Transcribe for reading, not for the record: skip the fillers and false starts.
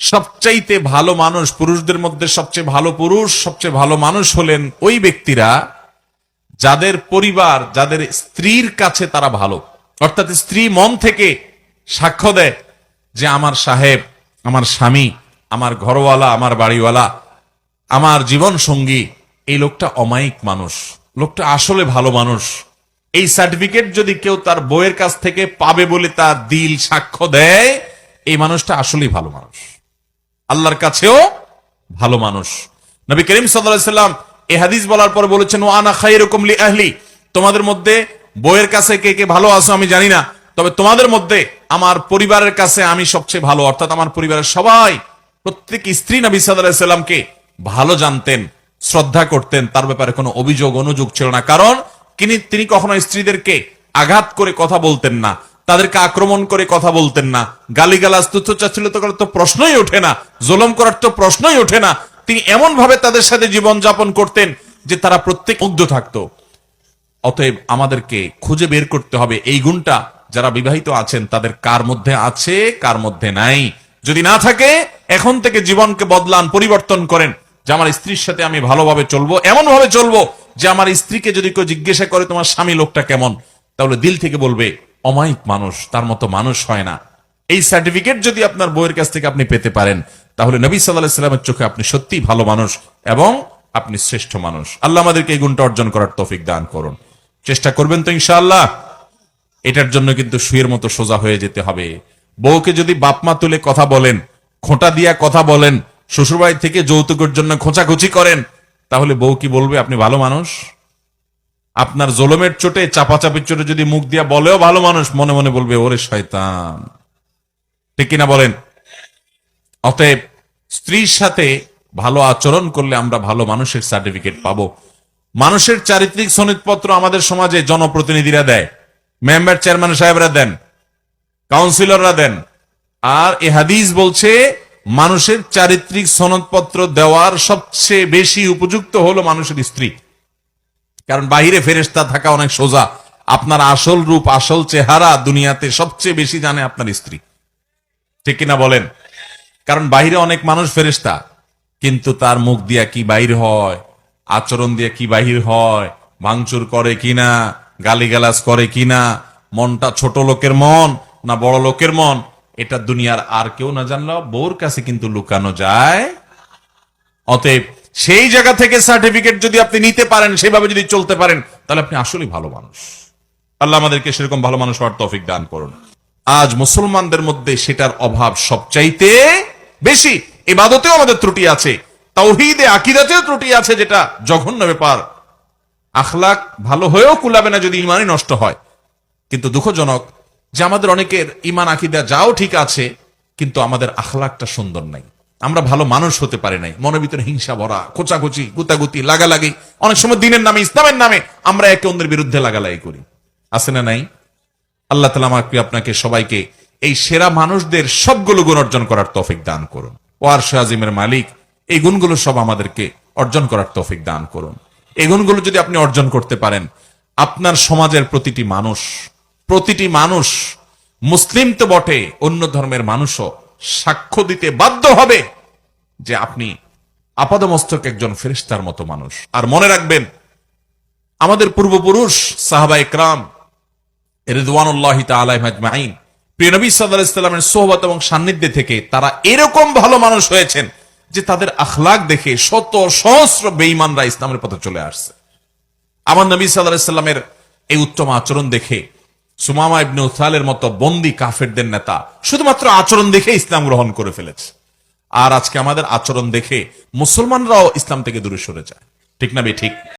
সবচাইতে ভালো মানুষ, পুরুষদের মধ্যে সবচেয়ে ভালো পুরুষ, সবচেয়ে ভালো মানুষ হলেন ওই ব্যক্তিরা যাদের পরিবার, যাদের স্ত্রীর কাছে তারা ভালো। অর্থাৎ স্ত্রী মন থেকে সাক্ষ্য দেয় যে আমার সাহেব, আমার স্বামী, আমার ঘরওয়ালা, আমার বাড়িওয়ালা, আমার জীবন সঙ্গী, এই লোকটা অমায়িক মানুষ, লোকটা আসলে ভালো মানুষ। এই সার্টিফিকেট যদি কেউ তার বউয়ের কাছ থেকে পাবে বলে তার দিল সাক্ষ্য দেয়, এই মানুষটা আসলেই ভালো মানুষ, আল্লাহর কাছেও ভালো মানুষ। নবী করিম সাল্লাল্লাহু আলাইহি সাল্লাম এই হাদিস বলার পর বলেছেন, ওয়া আনা খায়রুকুম লি আহলি, তোমাদের মধ্যে বউয়ের কাছে কে কে ভালো আছো আমি জানি না, তবে তোমাদের মধ্যে আমার পরিবারের কাছে আমি সবচেয়ে ভালো। অর্থাৎ আমার পরিবারের সবাই, প্রত্যেক স্ত্রী নবী সাল্লাল্লাহু আলাইহি সাল্লামকে ভালো জানতেন, শ্রদ্ধা করতেন, তার ব্যাপারে কোনো অভিযোগ অনুযোগ ছিল না। কারণ তিনি কখনো স্ত্রীদেরকে আঘাত করে কথা বলতেন না, তাদেরকে আক্রমণ করে কথা বলতেন না, গালিগালাজ তুচ্ছতাচ্ছিল্য করার তো প্রশ্নই ওঠে না, জুলুম করার তো প্রশ্নই ওঠে না। তিনি এমন ভাবে তাদের সাথে জীবন যাপন করতেন যে তারা প্রত্যেক মুগ্ধ থাকতো। অতএব আমাদেরকে খুঁজে বের করতে হবে এই গুণটা যারা বিবাহিত আছেন তাদের কার মধ্যে আছে, কার মধ্যে নাই। যদি না থাকে, এখন থেকে জীবনকে বদলান, পরিবর্তন করেন যে আমার স্ত্রীর সাথে আমি ভালোভাবে চলবো, এমন ভাবে চলবো যে আমার স্ত্রীকে যদি কেউ জিজ্ঞাসা করে তোমার স্বামী লোকটা কেমন, তাহলে দিল থেকে বলবে অমায়িক মানুষ, তার মতো মানুষ হয় না। এই সার্টিফিকেট যদি আপনার বউয়ের কাছ থেকে আপনি পেতে পারেন, তাহলে নবী সাল্লাল্লাহু আলাইহি সাল্লামের চোখে আপনি সত্যিই ভালো মানুষ এবং আপনি শ্রেষ্ঠ মানুষ। আল্লাহ আমাদেরকে এই গুণটা অর্জন করার তৌফিক দান করুন। চেষ্টা করবেন তো ইনশাআল্লাহ? এটার জন্য কিন্তু সুয়ের মতো সোজা হয়ে যেতে হবে। বউকে যদি বাপমা তুলে কথা বলেন, খোঁটা দিয়া কথা বলেন, শ্বশুরবাড়ি থেকে যৌতুকের জন্য খোঁচাখুচি করেন, তাহলে বউ কি বলবে আপনি ভালো মানুষ? আপনার জলমের চোটে, চাপাচাপির চোটে যদি মুখ দিয়া বলেও ভালো মানুষ, মনে মনে বলবে ওরে শয়তান। ঠিক কিনা বলেন? অতএব স্ত্রীর সাথে ভালো আচরণ করলে আমরা ভালো মানুষের সার্টিফিকেট পাবো। মানুষের চারিত্রিক সনদপত্র আমাদের সমাজে জনপ্রতিনিধিরা দেয়, মেম্বার চেয়ারম্যান সাহেবরা দেন, কাউন্সিলররা দেন। আর এ হাদিস বলছে মানুষের চারিত্রিক সনদপত্র দেওয়ার সবচেয়ে বেশি উপযুক্ত হলো মানুষের স্ত্রী। কারণ বাহিরে ফেরেশতা থাকা অনেক সোজা, আপনার আসল রূপ, আসল চেহারা দুনিয়াতে সবচেয়ে বেশি জানে আপনার স্ত্রী। ঠিক কিনা বলেন? কারণ বাহিরে অনেক মানুষ ফেরেশতা, কিন্তু তার মুখ দিয়া কি বাহির হয়, আচরণ দিয়ে কি বাহির হয়, ভাঙচুর করে কিনা, গালিগালাজ করে কিনা, মনটা ছোট লোকের মন না বড় লোকের মন, এটা দুনিয়ার আর কেউ না জানলেও বউর কাছে কিন্তু লুকানো যায়। অতএব সেই জায়গা থেকে সার্টিফিকেট যদি আপনি নিতে পারেন, সেভাবে যদি চলতে পারেন, তাহলে আপনি আসলেই ভালো মানুষ। আল্লাহ আমাদেরকে সেরকম ভালো মানুষ হওয়ার তৌফিক দান করুন। আজ মুসলমানদের মধ্যে সেটার অভাব সবচাইতে বেশি। ইবাদতেও আমাদের ত্রুটি আছে, তাওহীদে আকীদাতেও ত্রুটি আছে, যেটা জঘন্য ব্যাপার। আখলাক ভালো হয়েও কুলাবে না যদি ঈমানই নষ্ট হয়। কিন্তু দুঃখজনক যে আমাদের অনেকের ঈমান আকীদা যাও ঠিক আছে, কিন্তু আমাদের আখলাকটা সুন্দর নাই। আমরা ভালো মানুষ হতে পারি নাই, মনের ভিতরে হিংসা ভরা, খোঁচাখুচি, গুতাগুতি, লাগালাগি, অনেক সময় দিনের নামে, ইসলামের নামে আমরা একে অন্যের বিরুদ্ধে লাগালাগি করি। আছে না নাই? আল্লাহ তাআলা আমাকে আপনাকে সবাইকে এই সেরা মানুষদের সবগুলো গুণ অর্জন করার তৌফিক দান করুন। ও আরশ আজিমের মালিক এই গুণগুলো সব আমাদেরকে অর্জন করার তৌফিক দান করুন। এই গুণগুলো যদি আপনি অর্জন করতে পারেন, আপনার সমাজের প্রতিটি মানুষ মুসলিম তো বটে, অন্য ধর্মের মানুষও সাক্ষ্য দিতে বাধ্য হবে যে আপনি আপাদমস্তক একজন ফেরেশতার মতো মানুষ। আর মনে রাখবেন, আমাদের পূর্বপুরুষ সাহাবা ইকরাম রিদওয়ানুল্লাহি তাআলা আজমাইন প্রিয় নবী সাল্লাল্লাহু আলাইহি সাল্লামের সোহবত এবং সান্নিধ্যে থেকে তারা এরকম ভালো মানুষ হয়েছেন যে তাদের আখলাক দেখে শত সহস্র বেঈমানরা ইসলামের পথে চলে আসছে। আমার নবী সাল্লাল্লাহু আলাইহি সাল্লামের এই উত্তম আচরণ দেখে সুমামা ইবনে উসালের মতো বন্দী কাফেরদের নেতা শুধুমাত্র আচরণ দেখে ইসলাম গ্রহণ করে ফেলেছে। আর আজকে আমাদের আচরণ দেখে মুসলমানরাও ইসলাম থেকে দূরে সরে যায়। ঠিক না বে ঠিক?